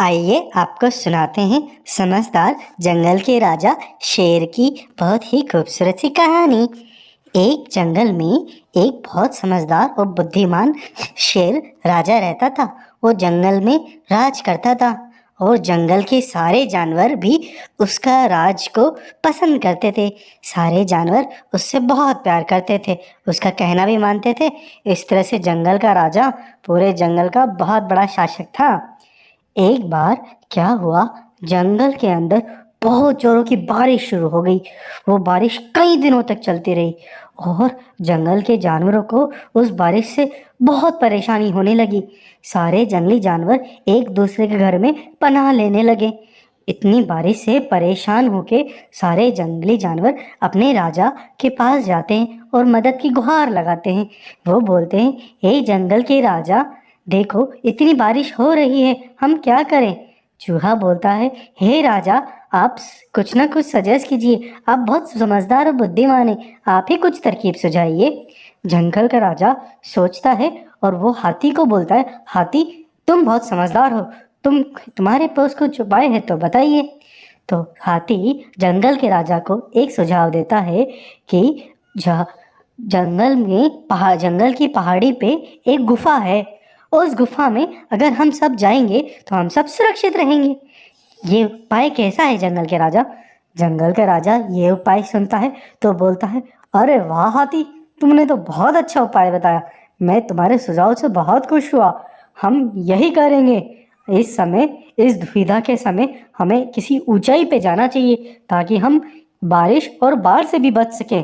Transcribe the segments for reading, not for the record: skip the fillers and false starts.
आइए आपको सुनाते हैं समझदार जंगल के राजा शेर की बहुत ही खूबसूरत सी कहानी। एक जंगल में एक बहुत समझदार और बुद्धिमान शेर राजा रहता था। वो जंगल में राज करता था और जंगल के सारे जानवर भी उसका राज को पसंद करते थे। सारे जानवर उससे बहुत प्यार करते थे, उसका कहना भी मानते थे। इस तरह से जंगल का राजा पूरे जंगल का बहुत बड़ा शासक था। एक बार क्या हुआ, जंगल के अंदर बहुत जोरों की बारिश शुरू हो गई। वो बारिश कई दिनों तक चलती रही और जंगल के जानवरों को उस बारिश से बहुत परेशानी होने लगी। सारे जंगली जानवर एक दूसरे के घर में पनाह लेने लगे। इतनी बारिश से परेशान होके सारे जंगली जानवर अपने राजा के पास जाते हैं और मदद की गुहार लगाते हैं। वो बोलते हैं, हे जंगल के राजा, देखो इतनी बारिश हो रही है, हम क्या करें। चूहा बोलता है, हे राजा, आप कुछ ना कुछ सजेस्ट कीजिए, आप बहुत समझदार और बुद्धिमान हैं, आप ही कुछ तरकीब सुझाइए। जंगल का राजा सोचता है और वो हाथी को बोलता है, हाथी, तुम बहुत समझदार हो, तुम्हारे पास कुछ उपाय है तो बताइए। तो हाथी जंगल के राजा को एक सुझाव देता है कि जंगल की पहाड़ी पे एक गुफा है। उस गुफा में अगर हम सब जाएंगे तो हम सब सुरक्षित रहेंगे। ये उपाय कैसा है जंगल के राजा? जंगल का राजा ये उपाय सुनता है तो बोलता है, अरे वाह हाथी, तुमने तो बहुत अच्छा उपाय बताया, मैं तुम्हारे सुझाव से बहुत खुश हुआ, हम यही करेंगे। इस दुविधा के समय हमें किसी ऊंचाई पे जाना चाहिए ताकि हम बारिश और बाढ़ से भी बच सकें।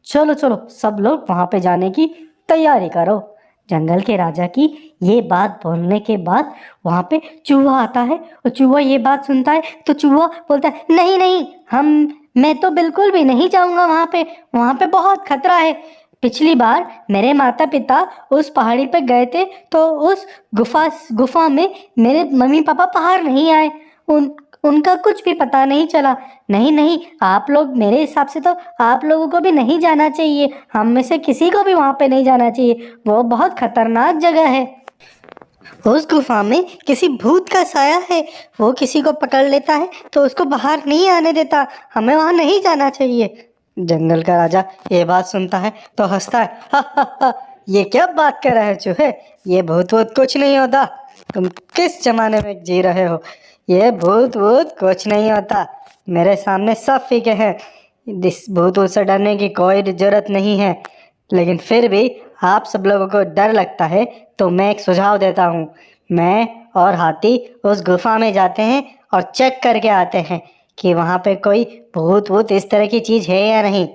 चलो चलो सब लोग वहां पे जाने की तैयारी करो। जंगल के राजा की ये बात बोलने के बाद वहां पे चूहा आता है और चूहा ये बात सुनता है तो चूहा बोलता है, नहीं नहीं, मैं तो बिल्कुल भी नहीं जाऊंगा वहां पे बहुत खतरा है। पिछली बार मेरे माता पिता उस पहाड़ी पे गए थे तो उस गुफा में मेरे मम्मी पापा बाहर नहीं आए, उनका कुछ भी पता नहीं चला। नहीं नहीं, आप लोग, मेरे हिसाब से तो आप लोगों को भी नहीं जाना चाहिए, हम में से किसी को भी वहां पे नहीं जाना चाहिए, वो बहुत खतरनाक जगह है। उस गुफा में किसी भूत का साया है, वो किसी को पकड़ लेता है तो उसको बाहर नहीं आने देता, हमें वहां नहीं जाना चाहिए। जंगल का राजा ये बात सुनता है तो हंसता है, हा हा हा, ये क्या बात कर रहे हो चूहे, ये भूत वूत कुछ नहीं होता, तुम किस जमाने में जी रहे हो, ये भूत वूत कुछ नहीं होता, मेरे सामने सब फीके हैं, इस भूत वूत से डरने की कोई जरूरत नहीं है। लेकिन फिर भी आप सब लोगों को डर लगता है तो मैं एक सुझाव देता हूँ। मैं और हाथी उस गुफा में जाते हैं और चेक करके आते हैं कि वहाँ पे कोई भूत वूत इस तरह की चीज है या नहीं।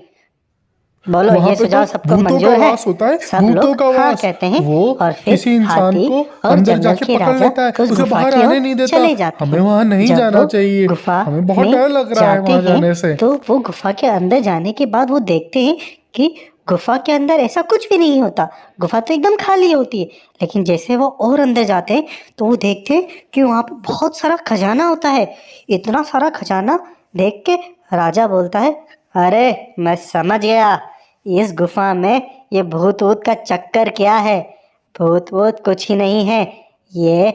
बोलो, वहां ये पे तो सुझाव सबको भूतों का मंजूर है? वास होता है, सब भूतों लोग का हाँ वास। कहते हैं वो और फिर किसी इंसान हाथी को और अंदर जंगल जाके के पकड़ राजा लेता है, उस उसे गुफा बाहर की आने ओर नहीं देता। चले जाते हमें हैं। वहां नहीं जब जाना वो चाहिए, गुफा हमें बहुत में डर लग रहा है जाते वहां हैं जाने से। तो वो गुफा के अंदर जाने के बाद वो देखते हैं कि गुफा के अंदर ऐसा कुछ भी नहीं होता, गुफा तो एकदम खाली होती है। लेकिन जैसे वो और अंदर जाते हैं तो वो देखते हैं कि वहाँ पे बहुत सारा खजाना होता है। इतना सारा खजाना देख के राजा बोलता है, अरे मैं समझ गया, इस गुफा में ये भूत वूत का चक्कर क्या है। भूत वूत कुछ ही नहीं है, ये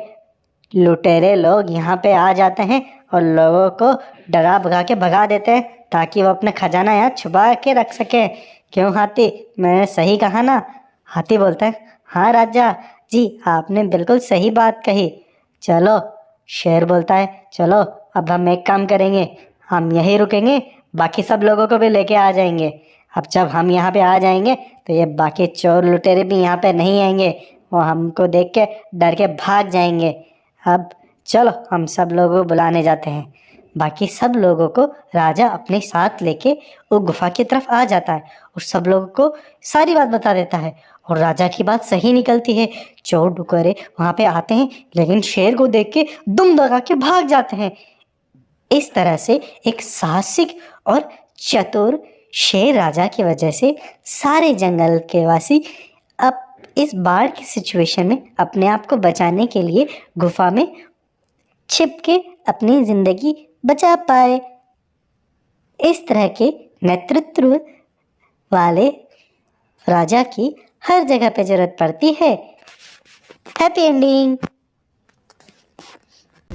लुटेरे लोग यहाँ पे आ जाते हैं और लोगों को डरा भगा के भगा देते हैं ताकि वो अपना खजाना यहाँ छुपा के रख सके। क्यों हाथी, मैंने सही कहा ना? हाथी बोलता है, हाँ राजा जी, आपने बिल्कुल सही बात कही। चलो, शेर बोलता है, चलो अब हम एक काम करेंगे, हम यहीं रुकेंगे, बाकी सब लोगों को भी लेके आ जाएंगे। अब जब हम यहाँ पे आ जाएंगे तो ये बाकी चोर लुटेरे भी यहाँ पे नहीं आएंगे, वो हमको देख के डर के भाग जाएंगे। अब चलो हम सब लोगों को बुलाने जाते हैं। बाकी सब लोगों को राजा अपने साथ लेके वो गुफा की तरफ आ जाता है और सब लोगों को सारी बात बता देता है और राजा की बात सही निकलती है। चोर डुकरे वहां पे आते हैं लेकिन शेर को देख के दुम दगा के भाग जाते हैं। इस तरह से एक साहसिक और चतुर शेर राजा की वजह से सारे जंगल के वासी अब इस बाढ़ की सिचुएशन में अपने आप को बचाने के लिए गुफा में छिप के अपनी जिंदगी बचा पाए। इस तरह के नेतृत्व वाले राजा की हर जगह पे जरूरत पड़ती है। Happy ending.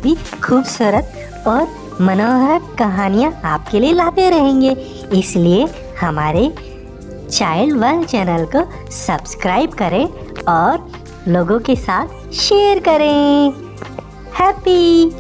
भी खूबसूरत और मनोहर कहानियाँ आपके लिए लाते रहेंगे। इसलिए हमारे चाइल्ड वर्ल्ड चैनल को सब्सक्राइब करें और लोगों के साथ शेयर करें। हैप्पी